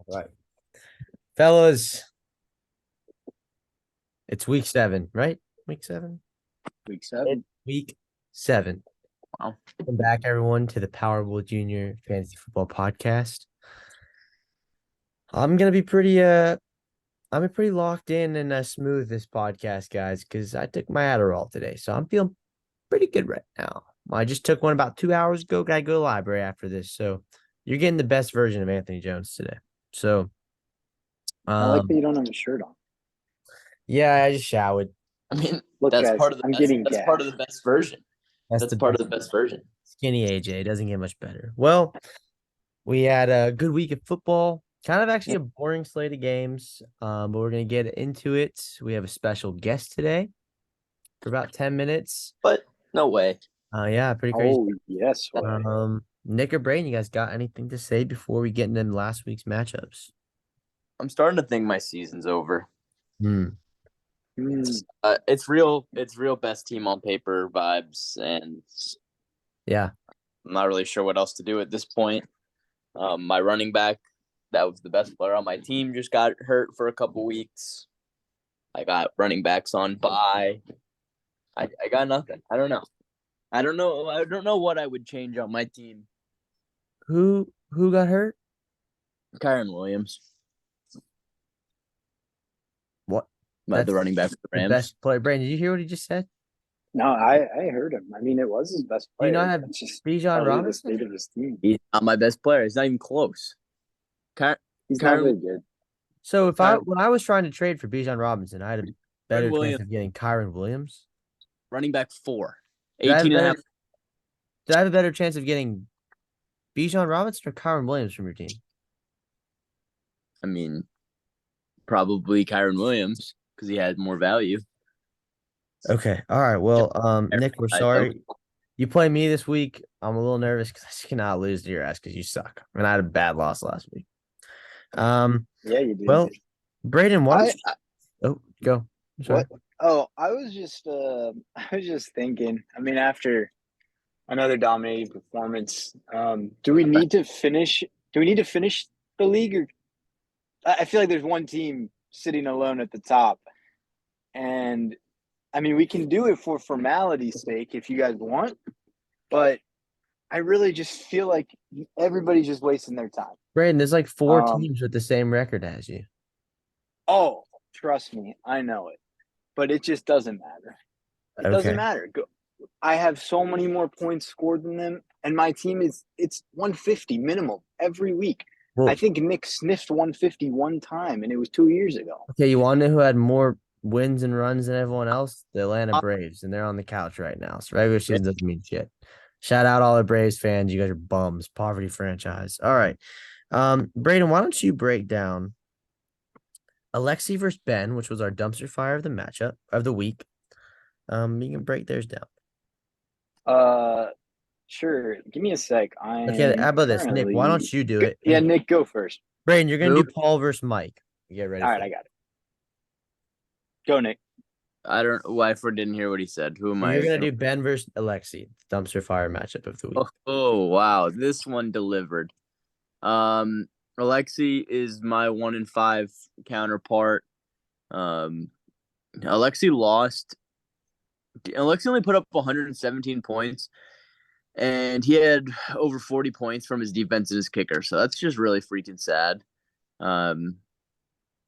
Right. Fellas, it's week 7, right? Week 7? Week It's 7. week 7. Wow. Welcome back, everyone, to the Powerball Junior Fantasy Football Podcast. I'm gonna be pretty locked in and smooth this podcast, guys, because I took my Adderall today, so I'm feeling pretty good right now. I just took one about 2 hours ago. Gotta go to the library after this, so you're getting the best version of Anthony Jones today. So, I like that um, you don't have a shirt on. yeah, I just showered. I mean, Look, that's guys, part of the I'm best. getting That's gas. part of the best version. That's That's the part best. of the best version. Skinny AJ doesn't get much better. Well, we had a good week of football. Kind of actually a boring slate of games, but we're gonna get into it. We have a special guest today for about 10 minutes. But no way. Yeah, pretty crazy. Oh, yes. Nick or Brain, you guys got anything to say before we get into last week's matchups? I'm starting to think my season's over. Hmm. It's real. It's real best team on paper vibes, and Yeah. I'm not really sure what else to do at this point. My running back, that was the best player on my team, just got hurt for a couple weeks. I got running backs on bye. I got nothing. I don't know. I don't know what I would change on my team. Who got hurt? Kyron Williams. What? The running back for the Rams. Best player. Brain, did you hear what he just said? No, I heard him. I mean, it was his best Do you player. not have It's just Bijan probably the Robinson? state of his team. He's not my best player. He's not even close. He's not very good. So when I was trying to trade for Bijan Robinson, I had a better chance of getting Kyron Williams. Running back 4. Did I have 18 and a half. Did I have a better chance of getting Bijan Robinson or Kyron Williams from your team? I mean, probably Kyron Williams because he had more value. Okay. All right. Well, Nick, we're sorry. You play me this week. I'm a little nervous because I just cannot lose to your ass because you suck. I mean, I had a bad loss last week. Yeah, you did. Well, Braden, oh, go. What? Oh, I was just thinking. I mean, after another dominating performance, do we need to finish? Do we need to finish the league, or I feel like there's one team sitting alone at the top, and I mean, we can do it for formality's sake if you guys want, but I really just feel like everybody's just wasting their time. Braden, there's like 4 teams with the same record as you. Oh, trust me, I know it, but it just doesn't matter. It doesn't matter. I have so many more points scored than them, and my team it's 150 minimum every week. Well, I think Nick sniffed 150 one time, and it was 2 years ago. Okay, you want to know who had more wins and runs than everyone else? The Atlanta Braves, and they're on the couch right now. So regular season doesn't mean shit. Shout out all the Braves fans. You guys are bums. Poverty franchise. All right. Braden, why don't you break down Alexi versus Ben, which was our dumpster fire of the matchup of the week. You can break theirs down. Sure. Give me a sec. Okay, how about this, Nick? Why don't you do it? Yeah, Nick, go first. Braden, you're gonna do Paul versus Mike. Get ready. All right, I got it. Go, Nick. I didn't hear what he said. Who am I? You're gonna do Ben versus Alexi, dumpster fire matchup of the week. Oh wow, this one delivered. Alexi is my 1-5 counterpart. Alexi lost. Alexi only put up 117 points, and he had over 40 points from his defense and his kicker. So that's just really freaking sad.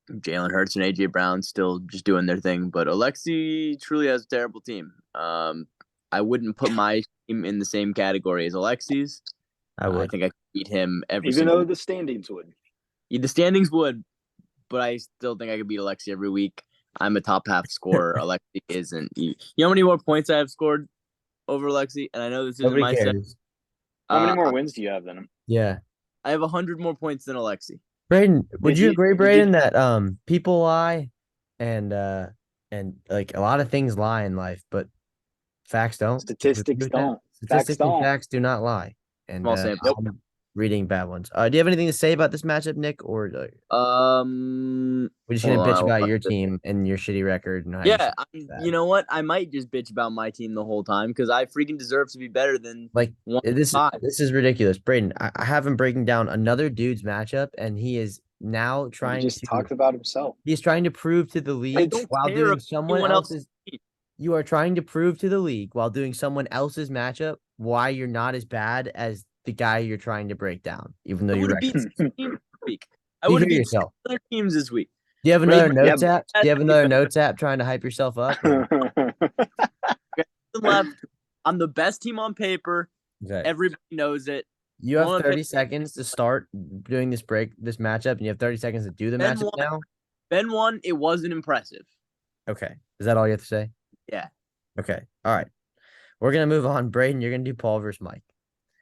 Jalen Hurts and AJ Brown still just doing their thing, but Alexi truly has a terrible team. I wouldn't put my team in the same category as Alexi's. I think I could beat him even though the standings would. The standings would, but I still think I could beat Alexi every week. I'm a top half scorer. Alexi isn't. You know how many more points I have scored over Alexi? And I know this isn't my set. How many more wins do you have than him? Yeah. I have 100 more points than Alexi. Braden, would you agree, Braden, that people lie and like a lot of things lie in life, but facts don't? Statistics don't. Statistics and facts do not lie. And I'm reading bad ones. Do you have anything to say about this matchup, Nick? Or we're just gonna bitch about your team and your shitty record? And you know what? I might just bitch about my team the whole time because I freaking deserve to be better than this is ridiculous, Braden. I have him breaking down another dude's matchup, and he is now He trying just to talks about himself. he's trying to prove to the league don't while care doing about someone anyone else's else's team. you are trying to prove to the league while doing someone else's matchup why you're not as bad as the guy you're trying to break down, even though I you're would have beat record. 6 teams this week. I You would hear have beat 6 yourself. other teams this week. Do you have Brady another notes but- app? Do you have another notes app trying to hype yourself up? Or? Left. I'm the best team on paper. Okay. Everybody knows it. You have Wanna 30 pick- seconds to start doing this matchup, and you have 30 seconds to do the Ben matchup won. now. Ben won. It wasn't impressive. Okay. Is that all you have to say? Yeah. Okay. All right. We're gonna move on. Braden, you're gonna do Paul versus Mike.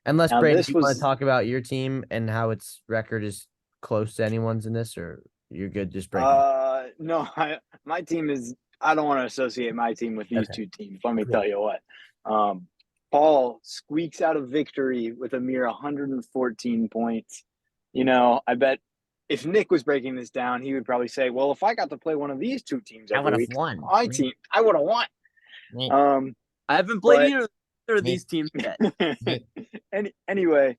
Unless Now, Braden, this do you want was- to talk about your team and how its record is close to anyone's in this, or you're good just breaking? No, my team is. I don't want to associate my team with these Okay. two teams. Let me Cool. tell you what. Paul squeaks out a victory with a mere 114 points. You know, I bet if Nick was breaking this down, he would probably say, "Well, if I got to play one of these two teams every week, won. my team, I would have won." Me. I haven't played But- either of Me. these teams yet. Anyway,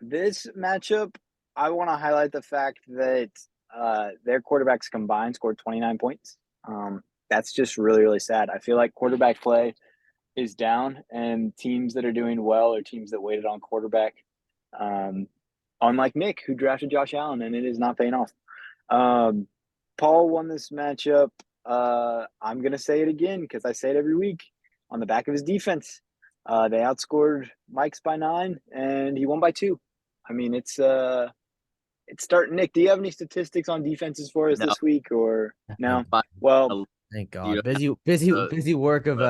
this matchup, I want to highlight the fact that their quarterbacks combined scored 29 points. That's just really, really sad. I feel like quarterback play is down, and teams that are doing well are teams that waited on quarterback. Unlike Nick, who drafted Josh Allen, and it is not paying off. Paul won this matchup. I'm going to say it again because I say it every week. On the back of his defense. They outscored Mike's by 9, and he won by 2. I mean, it's starting. Nick, do you have any statistics on defenses for us No. this week, or no? Fine. Well, Thank You God. don't Busy work of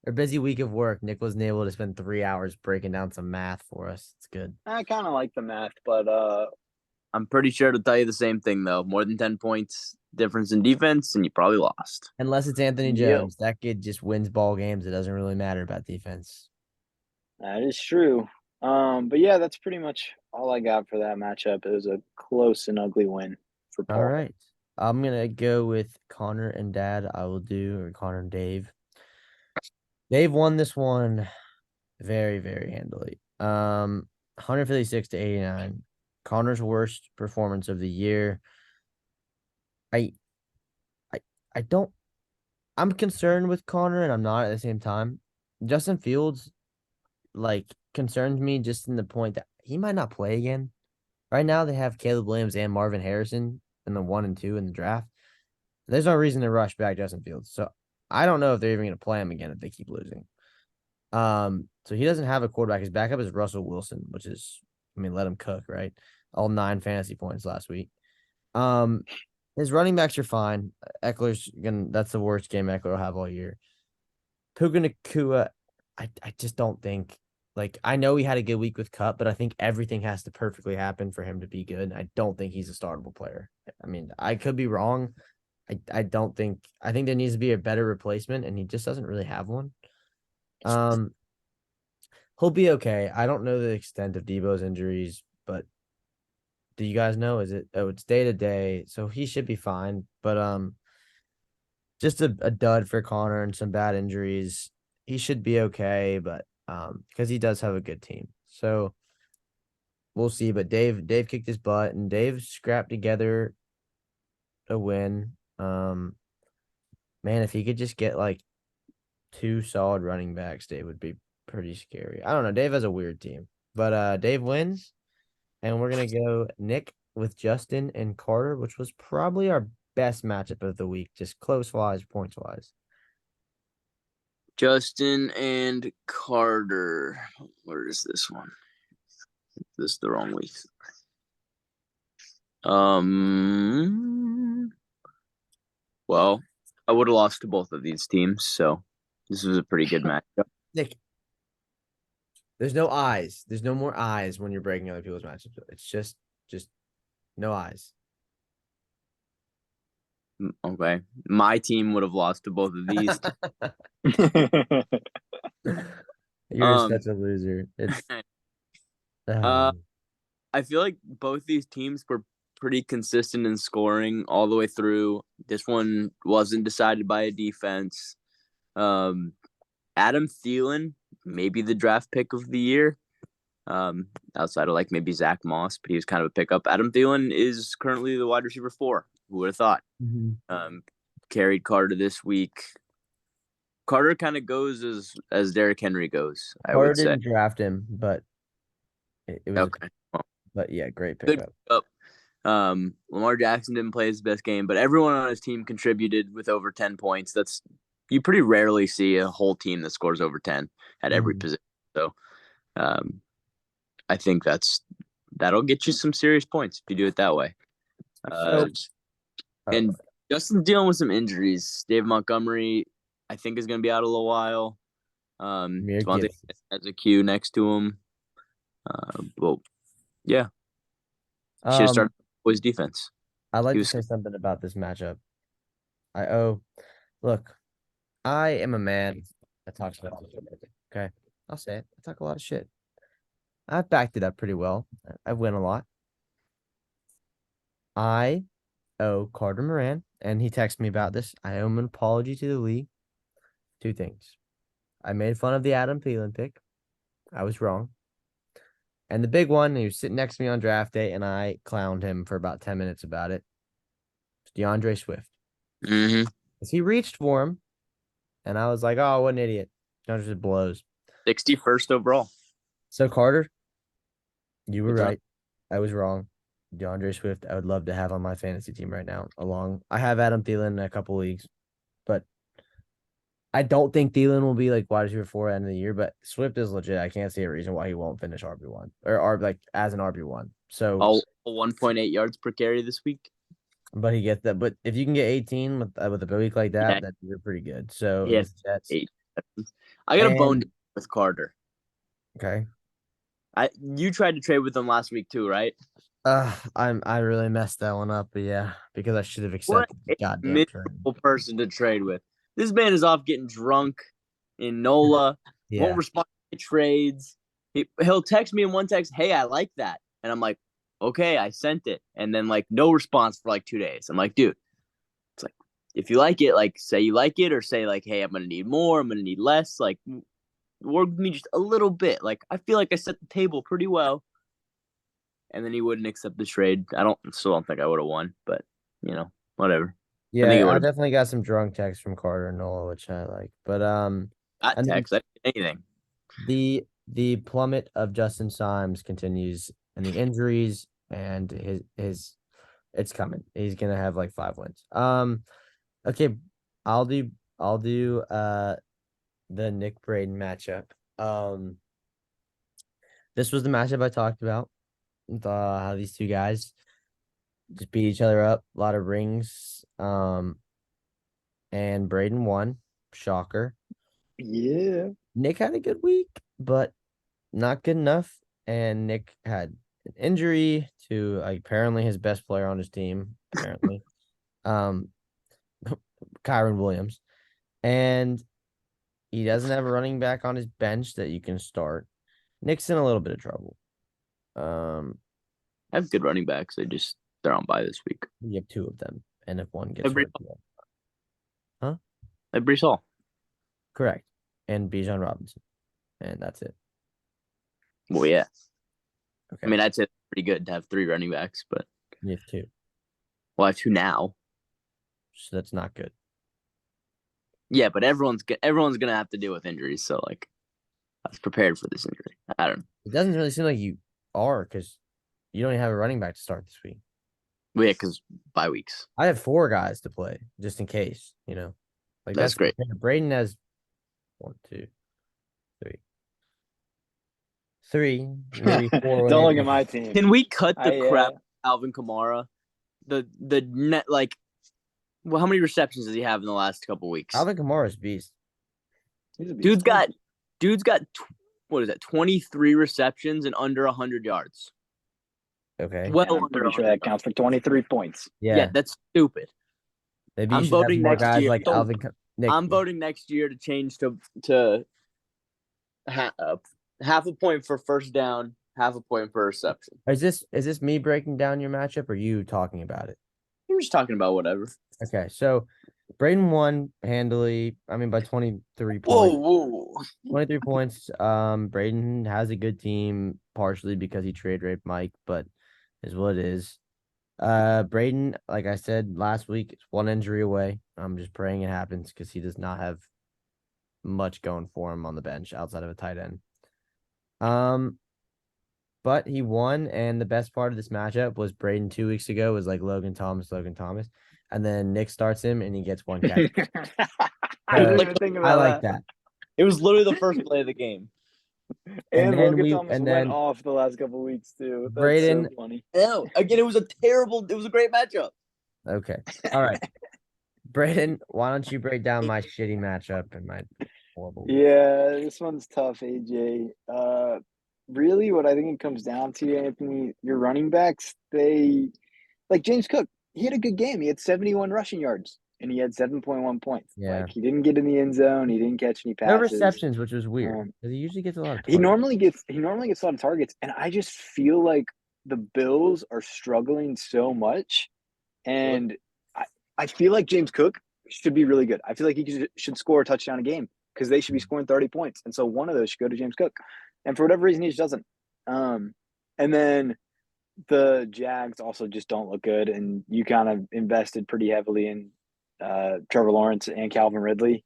or busy week of work. Nick wasn't able to spend 3 hours breaking down some math for us. It's good. I kind of like the math, but I'm pretty sure to tell you the same thing though. More than 10 points difference in defense, and you probably lost. Unless it's Anthony Yep. Jones. That kid just wins ball games. It doesn't really matter about defense. that is true. But yeah, that's pretty much all I got for that matchup. It was a close and ugly win for Paul. All right. I'm gonna go with Connor and Dad. I will do, or Connor and Dave. Dave won this one very, very handily. 156 to 89. Connor's worst performance of the year. I'm concerned with Connor, and I'm not at the same time. Justin Fields, concerns me just in the point that he might not play again. Right now, they have Caleb Williams and Marvin Harrison in the 1 and 2 in the draft. There's no reason to rush back Justin Fields. So I don't know if they're even going to play him again if they keep losing. So he doesn't have a quarterback. His backup is Russell Wilson, which is, let him cook, right? All 9 fantasy points last week. His running backs are fine. That's the worst game Eckler will have all year. Puka Nacua, I just don't think, I know he had a good week with Cup, but I think everything has to perfectly happen for him to be good. I don't think he's a startable player. I could be wrong. I think there needs to be a better replacement, and he just doesn't really have one. He'll be okay. I don't know the extent of Debo's injuries, but do you guys know? It's day to day, so he should be fine. But just a dud for Connor and some bad injuries. He should be okay, but because he does have a good team. So we'll see. But Dave kicked his butt, and Dave scrapped together a win. Man, if he could just get 2 solid running backs, Dave would be pretty scary. I don't know. Dave has a weird team, but Dave wins, and we're gonna go Nick with Justin and Carter, which was probably our best matchup of the week, just close wise, points wise. Justin and Carter. Where is this one? This is the wrong week. Well, I would have lost to both of these teams, so this was a pretty good matchup. Nick, there's no eyes. There's no more eyes when you're breaking other people's matchups. It's just no eyes. Okay, my team would have lost to both of these. You're Um, such a loser. It's I feel like both these teams were pretty consistent in scoring all the way through. This one wasn't decided by a defense. Adam Thielen, maybe the draft pick of the year. Outside of like maybe Zach Moss, but he was kind of a pickup. Adam Thielen is currently the wide receiver 4. Who would have thought? Carried Carter this week. Carter kind of goes as Derrick Henry goes. I Carter would say. didn't draft him, but it was. Okay. But yeah, great Good pickup. pickup. Lamar Jackson didn't play his best game, but everyone on his team contributed with over 10 points. You pretty rarely see a whole team that scores over 10 at every position. So, I think that'll get you some serious points if you do it that way. And Justin's dealing with some injuries. Dave Montgomery, I think, is going to be out a little while. Devontae has a Q next to him. Yeah. Should have started with his defense. I'd like to say something about this matchup. Look, I am a man that talks about it. Okay, I'll say it. I talk a lot of shit. I've backed it up pretty well. I win a lot. I owe Carter Moran, and he texted me about this. I owe him an apology to the league. 2 things. I made fun of the Adam Thielen pick. I was wrong. And the big one, he was sitting next to me on draft day, and I clowned him for about 10 minutes about it. It's DeAndre Swift. Because he reached for him, and I was like, oh, what an idiot. DeAndre just blows. 61st overall. So, Carter, you were right. I was wrong. DeAndre Swift, I would love to have on my fantasy team right now. I have Adam Thielen in a couple leagues, but I don't think Thielen will be like wide receiver 4 at the end of the year, but Swift is legit. I can't see a reason why he won't finish RB1 or as an RB1. So 1.8 yards per carry this week. But he gets that. But if you can get 18 with a week like that, then you're pretty good. So yes, I got a bone with Carter. Okay. You tried to trade with him last week too, right? I really messed that one up, but yeah, because I should have accepted the goddamn miserable person to trade with. This man is off getting drunk in NOLA. Won't respond to trades. He'll text me in one text, "Hey, I like that," and I'm like, "Okay, I sent it," and then like no response for like 2 days. I'm like, dude, it's like if you like it, like say you like it, or say like, "Hey, I'm gonna need more. I'm gonna need less." Like work with me just a little bit. Like I feel like I set the table pretty well. And then he wouldn't accept the trade. Still don't think I would have won, but whatever. Yeah, I definitely got some drunk texts from Carter and Nola, which I like. But not text, anything. The plummet of Justin Symes continues, and the injuries and his it's coming. He's gonna have like 5 wins. Okay, I'll do the Nick Braden matchup. This was the matchup I talked about. How these 2 guys just beat each other up, a lot of rings. And Braden won. Shocker. Yeah. Nick had a good week, but not good enough. And Nick had an injury to apparently his best player on his team, apparently. Kyron Williams. And he doesn't have a running back on his bench that you can start. Nick's in a little bit of trouble. I have good running backs. They're on bye this week. You have 2 of them, and if one gets hurt, huh? Like Breece Hall. Correct, and Bijan Robinson, and that's it. Well, yeah. Okay. I mean, I'd say it's pretty good to have 3 running backs, but you have 2. Well, I have 2 now, so that's not good. Yeah, but everyone's gonna have to deal with injuries, so like, I was prepared for this injury. I don't know. It doesn't really seem like you are because you don't even have a running back to start this week. Well, yeah, because bye weeks. I have 4 guys to play just in case, Like that's great. Braden has 1, 2, 3, maybe 4. Don't look at my team. Can we cut the crap Alvin Kamara? The net well, how many receptions does he have in the last couple weeks? Alvin Kamara's beast. Dude's got what is that? 23 receptions and under 100 yards. Okay. Well, I'm pretty sure that counts for 23 points. Yeah, that's stupid. Maybe I'm voting next year. Like Alvin. I'm voting next year to change to half a point for first down, half a point for reception. Is this me breaking down your matchup, or you talking about it? I'm just talking about whatever. Okay, so Braden won handily. I mean, by 23 Whoa, points. whoa. 23 points. Braden has a good team, partially because he trade raped Mike, but is what it is. Braden, like I said last week, is one injury away. I'm just praying it happens because he does not have much going for him on the bench outside of a tight end. But he won, and the best part of this matchup was Braden 2 weeks ago was like Logan Thomas, and then Nick starts him and he gets one catch. I didn't So even think I about like that. that. It was literally the first play of the game. And then Logan Thomas and went then off the last couple weeks too. That's Braden. so funny. No, again, it was a great matchup. Okay. All right. Braden, why don't you break down my shitty matchup and my horrible week? Yeah, this one's tough, AJ. Really, what I think it comes down to, Anthony, your running backs, they like James Cook. He had a good game. He had 71 rushing yards and he had 7.1 points. Yeah. Like he didn't get in the end zone. He didn't catch any No passes. receptions, which was weird Um, because he usually gets a lot of he targets. normally gets a lot of targets, and I just feel like the Bills are struggling so much, and I, I feel like James Cook should be really good. I feel like he should score a touchdown a game because they should be scoring 30 points, and so one of those should go to James Cook, and for whatever reason he just doesn't. And then the Jags also just don't look good, and you kind of invested pretty heavily in Trevor Lawrence and Calvin Ridley,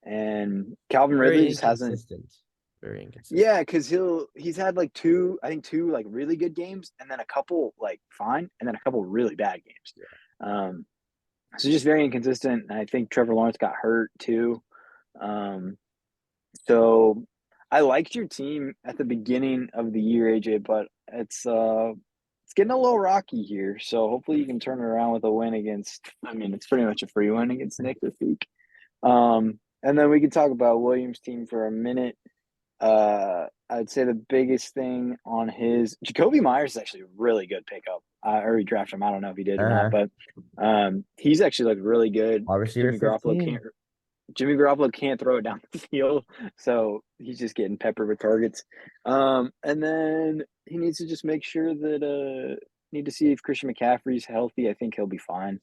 and Calvin Ridley Very just hasn't. inconsistent. Very inconsistent. Yeah, because he's had like two like really good games, and then a couple like fine, and then a couple really bad games. So just very inconsistent. And I think Trevor Lawrence got hurt too. Um, so I liked your team at the beginning of the year, AJ, but it's getting a little rocky here. So hopefully you can turn it around with a win against. I mean, it's pretty much a free win against Nick this week. And then we can talk about Williams' team for a minute. I'd say the biggest thing on his Jacoby Myers is actually a really good pickup. I already drafted him. I don't know if he did or not, but he's actually looked really good. Wide receiver 15. Jimmy Garoppolo can't throw it down the field, so he's just getting peppered with targets. And then he needs to just make sure that need to see if Christian McCaffrey's healthy. I think he'll be fine.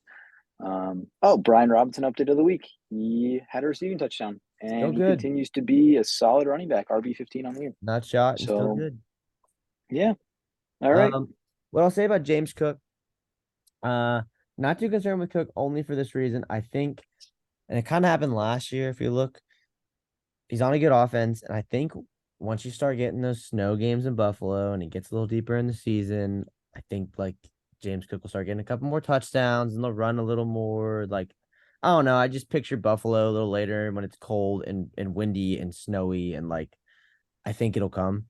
Brian Robinson update of the week. He had a receiving touchdown, Still and he good. continues to be a solid running back, RB15 on the year. Not shot and still So good. yeah, all right. What I'll say about James Cook, not too concerned with Cook only for this reason. I think, and it kind of happened last year. If you look, he's on a good offense, and I think once you start getting those snow games in Buffalo and it gets a little deeper in the season, I think like James Cook will start getting a couple more touchdowns and they'll run a little more. Like, I don't know. I just picture Buffalo a little later when it's cold and windy and snowy, and like I think it'll come.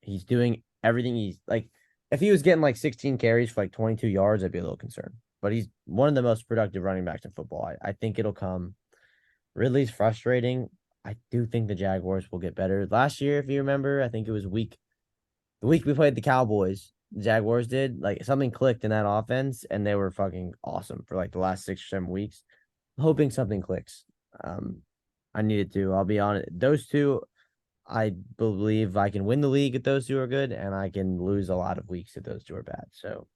He's doing everything he's like. If he was getting like 16 carries for like 22 yards, I'd be a little concerned. But he's one of the most productive running backs in football. I think it'll come. Ridley's frustrating. I do think the Jaguars will get better. Last year, if you remember, I think it was the week we played the Cowboys, the Jaguars did. Like something clicked in that offense, and they were fucking awesome for like the last 6 or 7 weeks. Hoping something clicks. I needed to. I'll be honest. Those two, I believe I can win the league if those two are good, and I can lose a lot of weeks if those two are bad. So,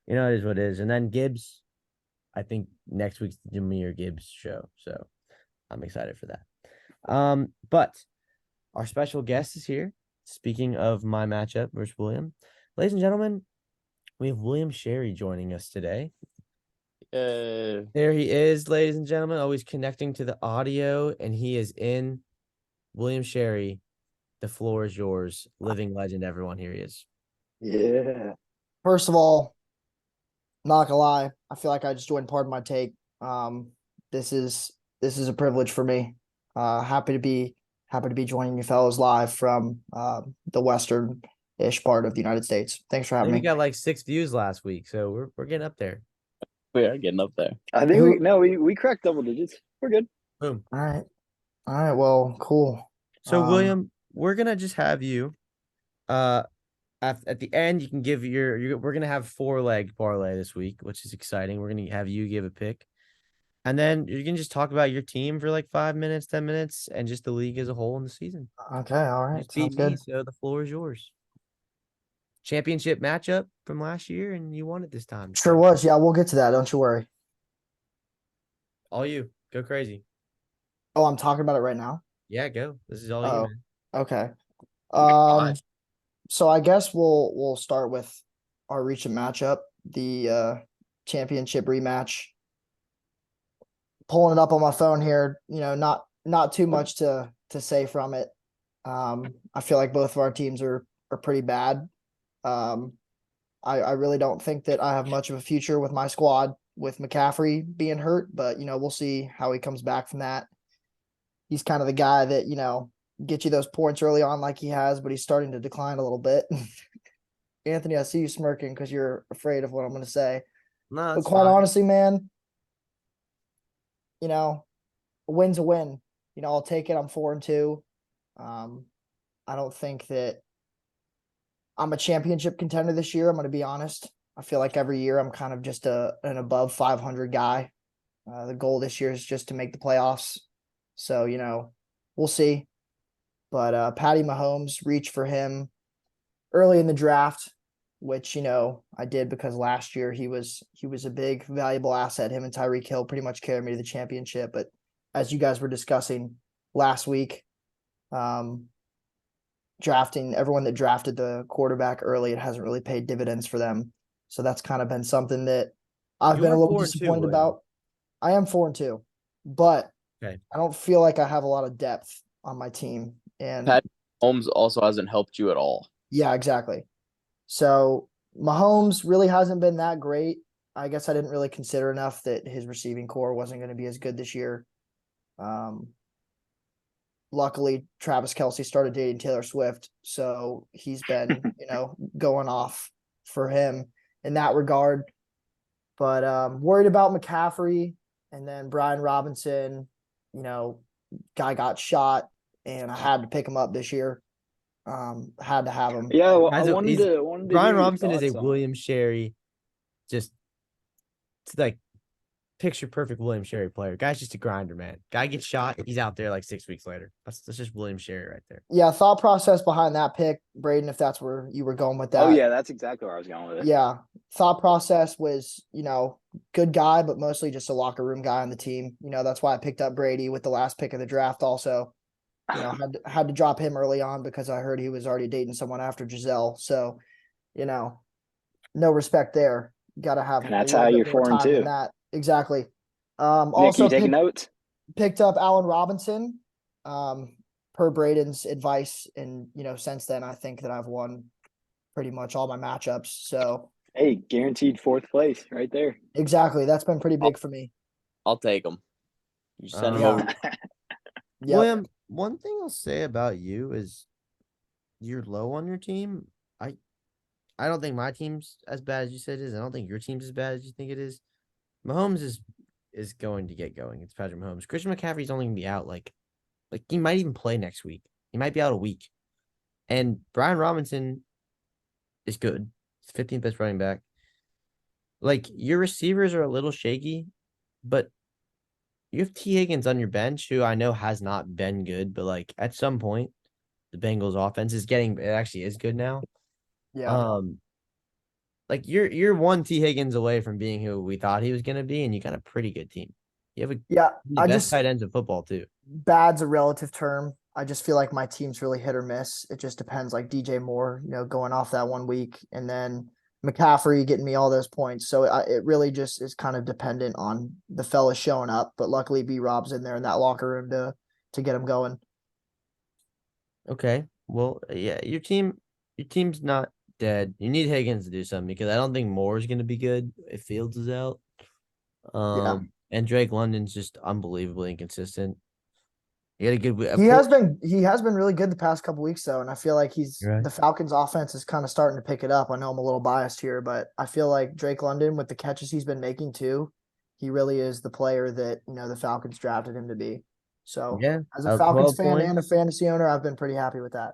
it is what it is. And then Gibbs, I think next week's the Jahmyr Gibbs show. So I'm excited for that. But our special guest is here. Speaking of my matchup versus William, ladies and gentlemen, we have William Sherry joining us today. There he is, ladies and gentlemen, always connecting to the audio, and he is in. William Sherry, the floor is yours. Living legend, everyone. Here he is. Yeah. First of all, not gonna lie, I feel like I just joined Pardon My Take. This is a privilege for me. Happy to be joining you fellows live from the western-ish part of the United States. Thanks for I having think we me. got like 6 views last week, so we're getting up there. We are getting up there. I think we cracked double digits. We're good. Boom. All right. Well, cool. So William, we're gonna just have you. At the end, you can give we're gonna have 4-leg parlay this week, which is exciting. We're gonna have you give a pick, and then you can just talk about your team for like 5 minutes, 10 minutes, and just the league as a whole in the season. Okay. All right. Just beat Sounds me, good. so the floor is yours. Championship matchup from last year, and you won it this time. Sure was. Yeah, we'll get to that. Don't you worry. All you. Go crazy. Oh, I'm talking about it right now. Yeah, go. This is all you, Oh, man. okay. Five. So I guess we'll start with our recent matchup, the championship rematch. Pulling it up on my phone here, not too much to say from it. I feel like both of our teams are pretty bad. Um, I really don't think that I have much of a future with my squad with McCaffrey being hurt, but we'll see how he comes back from that. He's kind of the guy that, get you those points early on like he has, but he's starting to decline a little bit. Anthony, I see you smirking because you're afraid of what I'm going to say. No, But it's quite fine. honestly, man, a win's a win. I'll take it. I'm 4-2. I don't think that I'm a championship contender this year. I'm going to be honest. I feel like every year I'm kind of just an above 500 guy. The goal this year is just to make the playoffs. So, we'll see. But Patty Mahomes, reach for him early in the draft, which, I did because last year he was a big, valuable asset. Him and Tyreek Hill pretty much carried me to the championship. But as you guys were discussing last week, drafting everyone that drafted the quarterback early, it hasn't really paid dividends for them. So that's kind of been something that I've You been a are little 4-2, disappointed William. about. I am 4-2, but Okay. I don't feel like I have a lot of depth on my team. And Pat Holmes also hasn't helped you at all. yeah, exactly. So Mahomes really hasn't been that great. I guess I didn't really consider enough that his receiving core wasn't going to be as good this year. Luckily, Travis Kelce started dating Taylor Swift, so he's been, going off for him in that regard. But worried about McCaffrey, and then Brian Robinson, guy got shot, and I had to pick him up this year. Had to have him. Yeah, well, I Guys, wanted to hear Brian your Robinson is a thoughts on it. William Sherry, just it's like picture perfect William Sherry player. Guy's just a grinder, man. Guy gets shot, he's out there like 6 weeks later. That's just William Sherry right there. Yeah, thought process behind that pick, Braden, if that's where you were going with that. Oh yeah, that's exactly where I was going with it. Yeah. Thought process was, good guy, but mostly just a locker room guy on the team. That's why I picked up Brady with the last pick of the draft also. Had to drop him early on because I heard he was already dating someone after Giselle. So, no respect there. Gotta have And that's a little how bit you're more time 4-2. than that. Exactly. Nick, Also you taking notes? picked up Allen Robinson, per Braden's advice. And, since then I think that I've won pretty much all my matchups. So Hey, guaranteed 4th place right there. exactly. That's been pretty big for me. I'll take him. You send him Yeah. over. Yep. William, one thing I'll say about you is you're low on your team. I don't think my team's as bad as you said it is. I don't think your team's as bad as you think it is. Mahomes is going to get going. It's Patrick Mahomes. Christian McCaffrey's only gonna be out like he might even play next week. He might be out a week. And Brian Robinson is good. He's 15th best running back. Like your receivers are a little shaky, but you have T. Higgins on your bench, who I know has not been good, but like at some point, the Bengals offense is it actually is good now. Yeah. Like you're one T. Higgins away from being who we thought he was gonna be, and you got a pretty good team. You have Yeah. the best tight ends of football too. Bad's a relative term. I just feel like my team's really hit or miss. It just depends, like DJ Moore, going off that 1 week, and then McCaffrey getting me all those points. So it really just is kind of dependent on the fellas showing up. But luckily, B Rob's in there in that locker room to get him going. Okay. Well, yeah, your team's not dead. You need Higgins to do something because I don't think Moore is gonna be good if Fields is out. Yeah. And Drake London's just unbelievably inconsistent. He had a good. He has been really good the past couple weeks though, and I feel like Right. the Falcons offense is kind of starting to pick it up. I know I'm a little biased here, but I feel like Drake London with the catches he's been making too, he really is the player that, the Falcons drafted him to be. So Yeah, as a Falcons 12 fan and a points. fantasy owner, I've been pretty happy with that.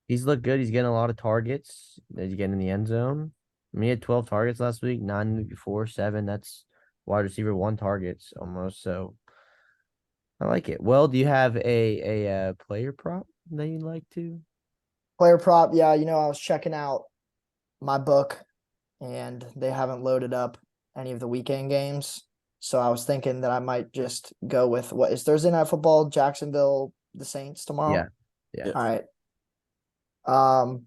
He's looked good. He's getting a lot of targets. He's getting in the end zone. I mean, he had 12 targets last week, 9 the week before, 7. That's wide receiver 1 targets almost. So I like it. Well, do you have a player prop that you'd like to? Player prop, yeah, I was checking out my book and they haven't loaded up any of the weekend games. So I was thinking that I might just go with what is Thursday Night Football, Jacksonville, the Saints tomorrow. Yeah. Yeah. All right.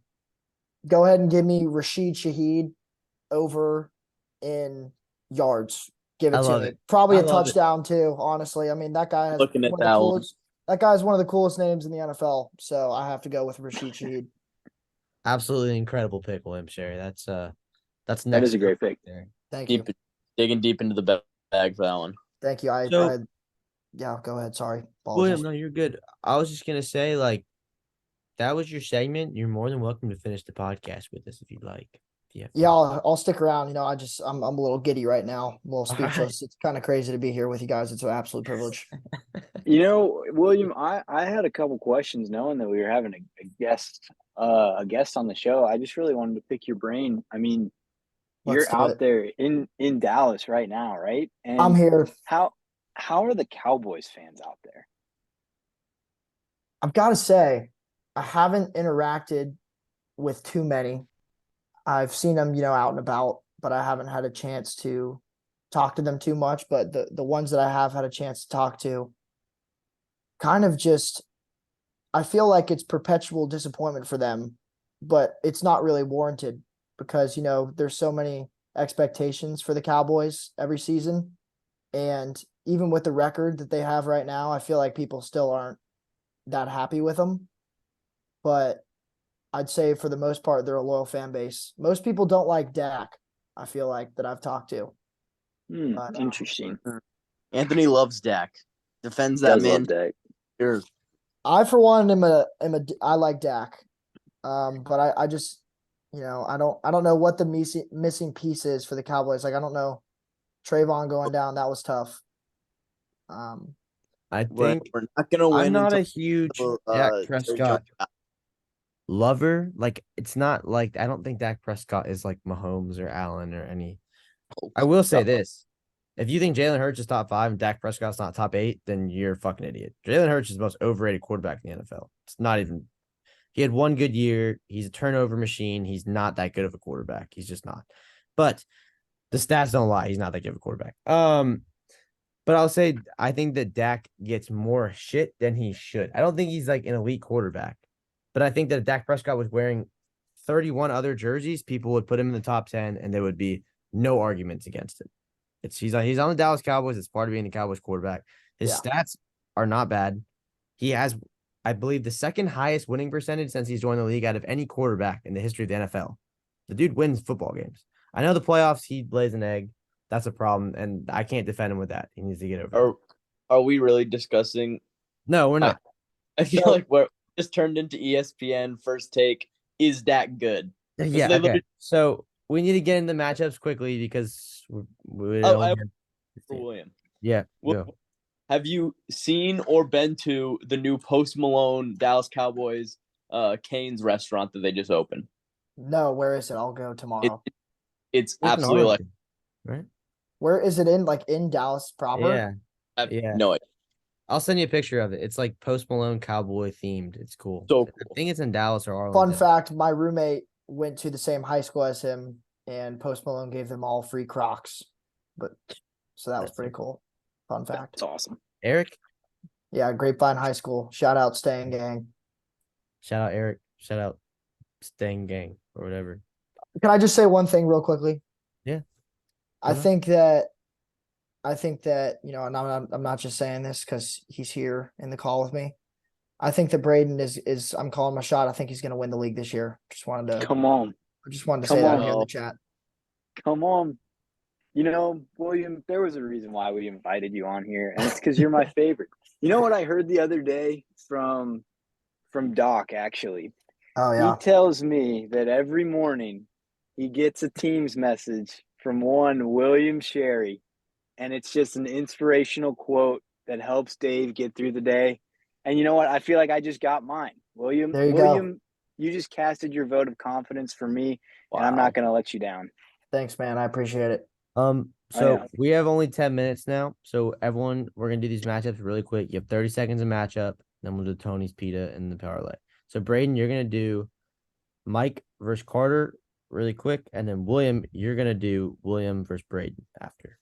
Go ahead and give me Rashid Shaheed over in yards. Give I it to love me. it. Probably I a love it. touchdown too. Honestly, I mean that guy has Looking at one of that the one. coolest. That guy's one of the coolest names in the NFL. So I have to go with Rashid Shaheed. Absolutely incredible pick, William Sherry. That's next. That is a great pick. there. Thank you. Digging deep into the bag for that one. Thank you. So- Yeah, go ahead. Sorry. William, Apologies. no, you're good. I was just gonna say, like, that was your segment. You're more than welcome to finish the podcast with us if you'd like. Yeah, I'll stick around. You know, I'm a little giddy right now. I'm a little All right. speechless. It's kind of crazy to be here with you guys. It's an absolute privilege. You know, William, I had a couple questions knowing that we were having a guest on the show. I just really wanted to pick your brain. I mean, Let's you're do out it. there in Dallas right now, right? And I'm here. How are the Cowboys fans out there? I've got to say, I haven't interacted with too many. I've seen them, out and about, but I haven't had a chance to talk to them too much. But the ones that I have had a chance to talk to, kind of just, I feel like it's perpetual disappointment for them, but it's not really warranted because, there's so many expectations for the Cowboys every season. And even with the record that they have right now, I feel like people still aren't that happy with them. But I'd say for the most part, they're a loyal fan base. Most people don't like Dak, I feel like, that I've talked to. But, Interesting. Anthony loves Dak. Defends that Does man. love Dak. Sure. I, for one, I like Dak. But I just, I don't know what the missing piece is for the Cowboys. Like, I don't know. Trayvon going down, that was tough. I We're think not gonna win. I'm not until, a huge uh, Dak Jerry Prescott Jones- lover. Like, it's not like I don't think Dak Prescott is like Mahomes or Allen or any. I will say this. If you think Jalen Hurts is top 5 and Dak Prescott's not top 8, then you're a fucking idiot. Jalen Hurts is the most overrated quarterback in the NFL. It's not even. He had one good year. He's a turnover machine. He's not that good of a quarterback. He's just not. But the stats don't lie. He's not that good of a quarterback. But I'll say I think that Dak gets more shit than he should. I don't think he's like an elite quarterback. But I think that if Dak Prescott was wearing 31 other jerseys, people would put him in the top 10 and there would be no arguments against it. He's on the Dallas Cowboys. It's part of being the Cowboys quarterback. His stats are not bad. He has, I believe, the second highest winning percentage since he's joined the league out of any quarterback in the history of the NFL. The dude wins football games. I know the playoffs, he lays an egg. That's a problem, and I can't defend him with that. He needs to get over it. Are we really discussing? No, we're not. I feel like we're just turned into ESPN first take. Is Dak good? Yeah. Okay. So we need to get into matchups quickly because we William. Yeah. Have you seen or been to the new Post Malone Dallas Cowboys Cane's restaurant that they just opened? No, where is it? I'll go tomorrow. It's absolutely like, right. Where is it in? Like in Dallas proper? Yeah. No, I'll send you a picture of it. It's like Post Malone cowboy themed. It's cool. So cool. I think it's in Dallas or Arlington. Fun fact: my roommate went to the same high school as him, and Post Malone gave them all free Crocs. So that was pretty cool. Fun fact. That's awesome. Eric? Yeah, Grapevine High School. Shout out Staying Gang. Shout out Eric. Shout out Staying Gang or whatever. Can I just say one thing real quickly? Yeah. I think that and I'm not just saying this because he's here in the call with me. I think that Braden is I'm calling my shot. I think he's going to win the league this year. Come on. I just wanted to say that here in the chat. Come on. William, there was a reason why we invited you on here, and it's because you're my favorite. You know what I heard the other day from Doc, actually? Oh, yeah. He tells me that every morning he gets a Teams message from one William Sherry, and it's just an inspirational quote that helps Dave get through the day. And you know what? I feel like I just got mine. William, you just casted your vote of confidence for me, and I'm not going to let you down. Thanks, man. I appreciate it. So we have only 10 minutes now. So everyone, we're gonna do these matchups really quick. You have 30 seconds of matchup, then we'll do Tony's Pita and the parlay. So Braden, you're gonna do Mike versus Carter really quick, and then William, you're gonna do William versus Braden after.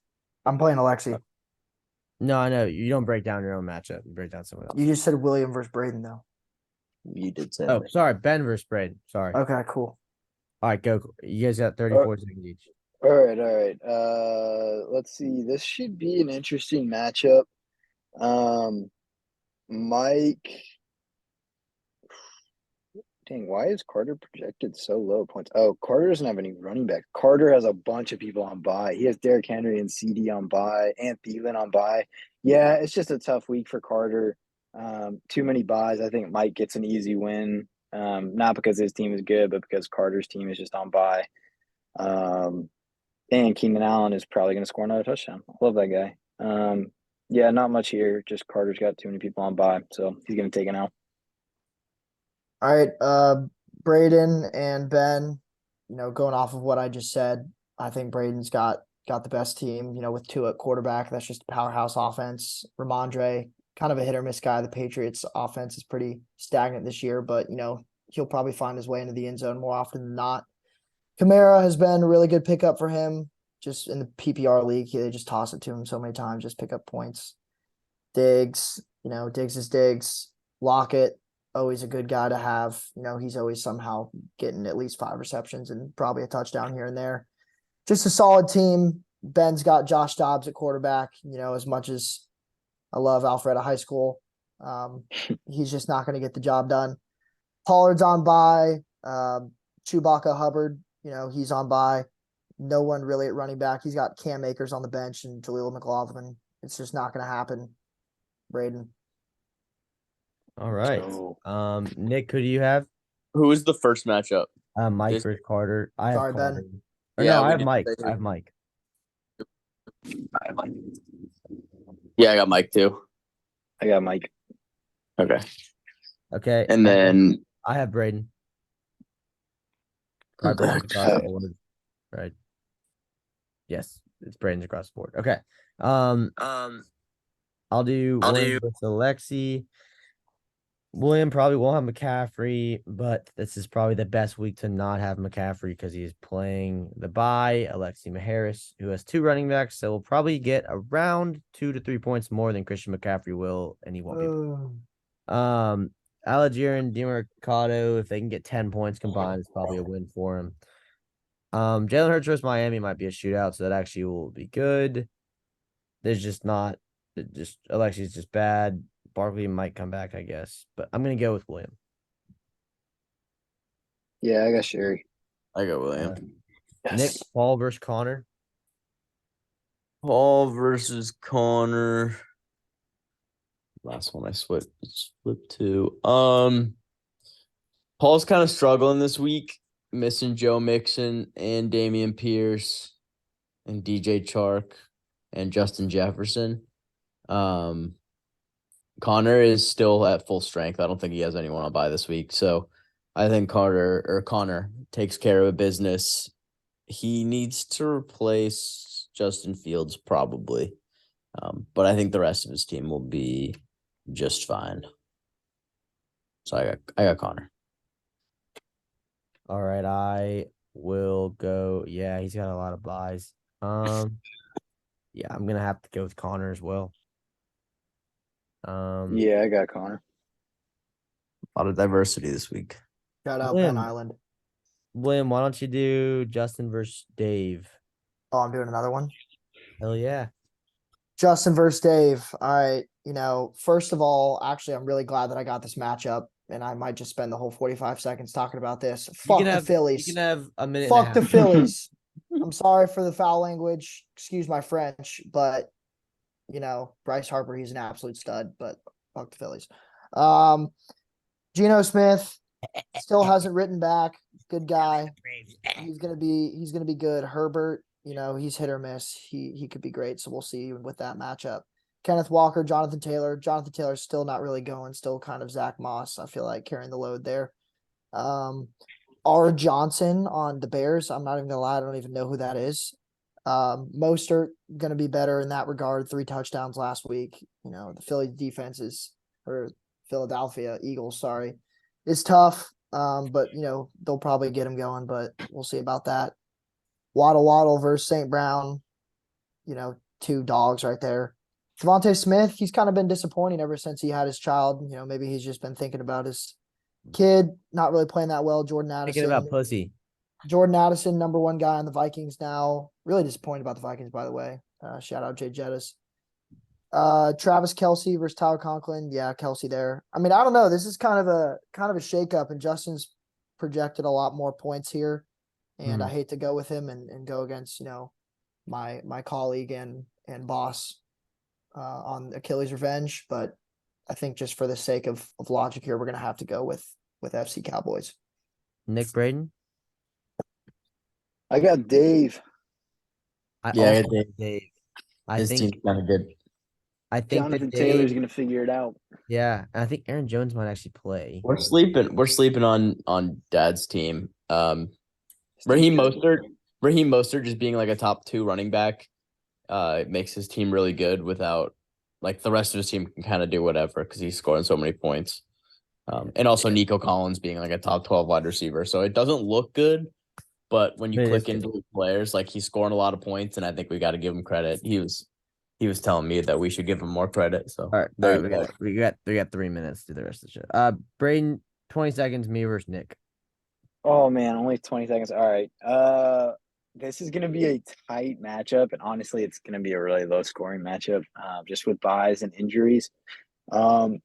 I'm playing Alexi. No, I know you don't break down your own matchup. You break down someone else. You just said William versus Braden, though. You did say Oh, that. sorry, Ben versus Braden. Sorry. Okay, cool. All right, go. You guys got 34 seconds each. All right, all right. Let's see. This should be an interesting matchup. Mike. Dang, why is Carter projected so low points? Oh, Carter doesn't have any running back. Carter has a bunch of people on bye. He has Derrick Henry and CD on bye, and Thielen on bye. Yeah, it's just a tough week for Carter. Too many buys. I think Mike gets an easy win. Not because his team is good, but because Carter's team is just on bye. And Keenan Allen is probably going to score another touchdown. I love that guy. Yeah, not much here. Just Carter's got too many people on bye, so he's going to take it out. All right, Braden and Ben, going off of what I just said, I think Braden's got the best team, with Tua at quarterback. That's just a powerhouse offense. Ramondre, kind of a hit or miss guy. The Patriots offense is pretty stagnant this year, but, he'll probably find his way into the end zone more often than not. Kamara has been a really good pickup for him. Just in the PPR league, they just toss it to him so many times, just pick up points. Diggs, Diggs is Diggs. Lockett, always a good guy to have. He's always somehow getting at least 5 receptions and probably a touchdown here and there. Just a solid team. Ben's got Josh Dobbs at quarterback. As much as I love Alpharetta High School, he's just not going to get the job done. Pollard's on bye. Chewbacca Hubbard, he's on bye. No one really at running back. He's got Cam Akers on the bench and Jaleel McLaughlin. It's just not going to happen. Braden. All right. So, Nick, who do you have? who was the first matchup? Mike This- versus Carter. I have Sorry, Ben. Carter. Or Yeah, no, we I have didn't Mike. say I have Mike. I have Mike. Yeah, I got Mike too. I got Mike. Okay. Okay. And then I have Braden. Okay. Braden's across the board. Right. Yes, it's Braden's across the board. Okay. I'll do William versus Alexi. William probably won't have McCaffrey, but this is probably the best week to not have McCaffrey because he's playing the bye. Alexi Maharis, who has 2 running backs, so will probably get around 2 to 3 points more than Christian McCaffrey will, and he won't be. Algier and DeMarcado, if they can get 10 points combined, it's probably a win for him. Jalen Hurts versus Miami might be a shootout, so that actually will be good. There's just not, Alexi's just bad. Barkley might come back, I guess, but I'm gonna go with William. Yeah, I got Sherry. I got William. Nick, Paul versus Connor. Paul versus Connor. Last one I flipped to. Paul's kind of struggling this week, missing Joe Mixon and Damian Pierce and DJ Chark and Justin Jefferson. Connor is still at full strength. I don't think he has anyone on bye this week. So I think Connor takes care of business. He needs to replace Justin Fields probably. But I think the rest of his team will be just fine. So I got Connor. All right, I will go. Yeah, he's got a lot of buys. Yeah, I'm gonna have to go with Connor as well. Yeah, I got Connor. A lot of diversity this week. Shout out William. Ben Island. William, why don't you do Justin versus Dave? Oh, I'm doing another one. Hell yeah. Justin versus Dave. All right. First of all, actually, I'm really glad that I got this matchup, and I might just spend the whole 45 seconds talking about this. Fuck the Phillies. You can have a minute. Fuck and the a half. Phillies. I'm sorry for the foul language. Excuse my French, but Bryce Harper, he's an absolute stud, but fuck the Phillies. Geno Smith still hasn't written back. Good guy. He's gonna be good. Herbert, he's hit or miss. He could be great. So we'll see with that matchup. Kenneth Walker, Jonathan Taylor. Jonathan Taylor's still not really going. Still kind of Zach Moss. I feel like carrying the load there. R. Johnson on the Bears. I'm not even gonna lie. I don't even know who that is. Mostert gonna be better in that regard. 3 touchdowns last week. The Philly defenses or Philadelphia Eagles, sorry, is tough. But they'll probably get him going, but we'll see about that. Waddle versus St. Brown. two dogs right there. Devontae Smith, he's kind of been disappointing ever since he had his child. You know, maybe he's just been thinking about his kid, not really playing that well. Thinking about pussy. Jordan Addison, number one guy on the Vikings now. Really disappointed about the Vikings, by the way. Shout out Jay Jettis. Travis Kelce versus Tyler Conklin. Yeah, Kelce there. I mean, I don't know. This is kind of a shakeup, and Justin's projected a lot more points here. And I hate to go with him and go against, you know, my colleague and boss on Achilles Revenge, but I think just for the sake of logic here, we're gonna have to go with FC Cowboys. Nick Braden. I got Dave. I Yeah, also got Dave. I His think team's kind of good. I think Jonathan that Taylor's Dave, gonna figure it out. yeah, I think Aaron Jones might actually play. We're sleeping on Dad's team. Raheem Mostert just being like a top 2 running back, it makes his team really good without like the rest of his team can kind of do whatever because he's scoring so many points. And also Nico Collins being like a top 12 wide receiver. So it doesn't look good, but when you It is click good. into the players, like he's scoring a lot of points, and I think we got to give him credit. He was telling me that we should give him more credit. So All right, there all you right, go. we got 3 minutes to do the rest of the show. Braden, 20 seconds, me versus Nick. Oh man, only 20 seconds. All right. This is gonna be a tight matchup, and honestly, it's gonna be a really low scoring matchup, just with buys and injuries. I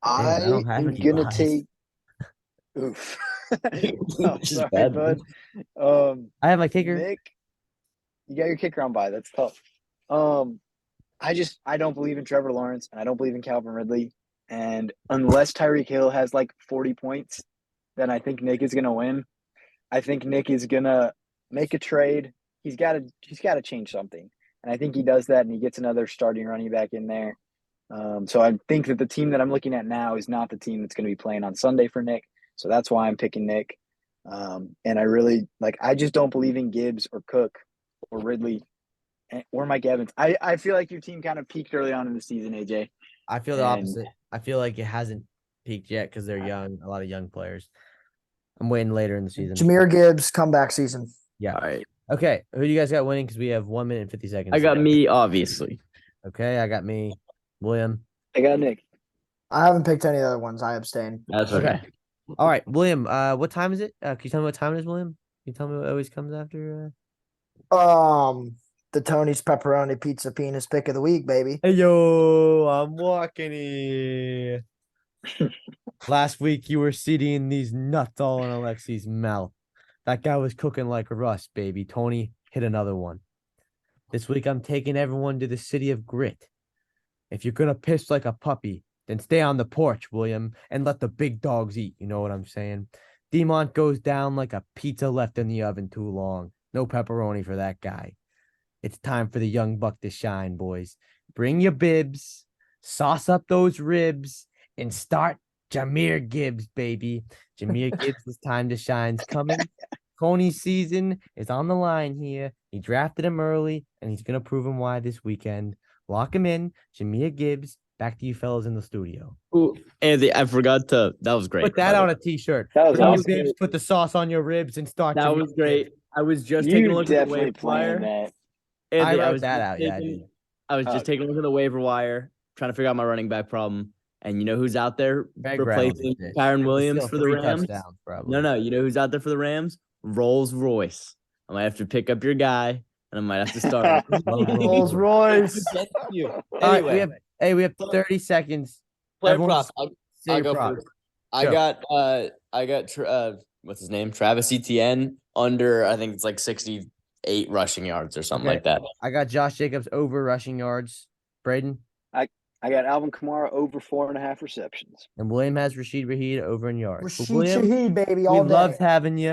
I don't have am any gonna buys. take. Oof. Oh, Which is sorry, bad. bud. I have my kicker. Nick, you got your kicker on by. That's tough. I don't believe in Trevor Lawrence, and I don't believe in Calvin Ridley. And unless Tyreek Hill has like 40 points, then I think Nick is gonna win. I think Nick is gonna make a trade. He's gotta change something. And I think he does that, and he gets another starting running back in there. So I think that the team that I'm looking at now is not the team that's going to be playing on Sunday for Nick. So that's why I'm picking Nick. And I just don't believe in Gibbs or Cook or Ridley or Mike Evans. I feel like your team kind of peaked early on in the season, AJ. I feel the And- opposite. I feel like it hasn't peaked yet because they're young, a lot of young players. I'm waiting later in the season. Jameer Gibbs comeback season. Yeah. All right. Okay. Who do you guys got winning? Because we have 1 minute and 50 seconds. I got me, obviously. Okay. I got me. William. I got Nick. I haven't picked any other ones. I abstain. That's Okay. okay. All right. William, what time is it? Can you tell me what time it is, William? Can you tell me what always comes after? The Tony's Pepperoni Pizza Penis pick of the week, baby. Hey, yo, I'm walking here. Last week, you were seeding these nuts all in Alexi's mouth. That guy was cooking like rust, baby. Tony hit another one. This week, I'm taking everyone to the city of grit. If you're going to piss like a puppy, then stay on the porch, William, and let the big dogs eat. You know what I'm saying? Demont goes down like a pizza left in the oven too long. No pepperoni for that guy. It's time for the young buck to shine, boys. Bring your bibs, sauce up those ribs, and start Jameer Gibbs, baby. Jameer Gibbs' time to shine's coming. Coney's season is on the line here. He drafted him early, and he's going to prove him why this weekend. Lock him in. Jameer Gibbs. Back to you fellas in the studio. Ooh, Andy, I forgot to. That was great. Put that on a t-shirt. That was Bring your awesome. bibs, put the sauce on your ribs, and start. That Jameer was great. Gibbs. I was just taking a You look at the definitely waiver wire. planned that. Andy, I wrote was that just out. Yeah, I taking- did. I was just taking a look at the waiver wire, trying to figure out my running back problem. And you know who's out there Greg Reynolds replacing is it. Kyron He's Williams still for the 3 Rams? touchdowns, probably. No, you know who's out there for the Rams? Rolls Royce. I might have to pick up your guy, and I might have to start. Rolls Royce. Thank you. All right, Anyway, we have 30 seconds. player everyone props. Say I'll your go prop. first. I got what's his name? Travis Etienne under, I think it's like 68 rushing yards or something Okay. like that. I got Josh Jacobs over rushing yards. Braden I got Alvin Kamara over 4.5 receptions. and William has Rashid Raheed over in yards. Rashid William, Shaheed, baby, we all day. loved having you.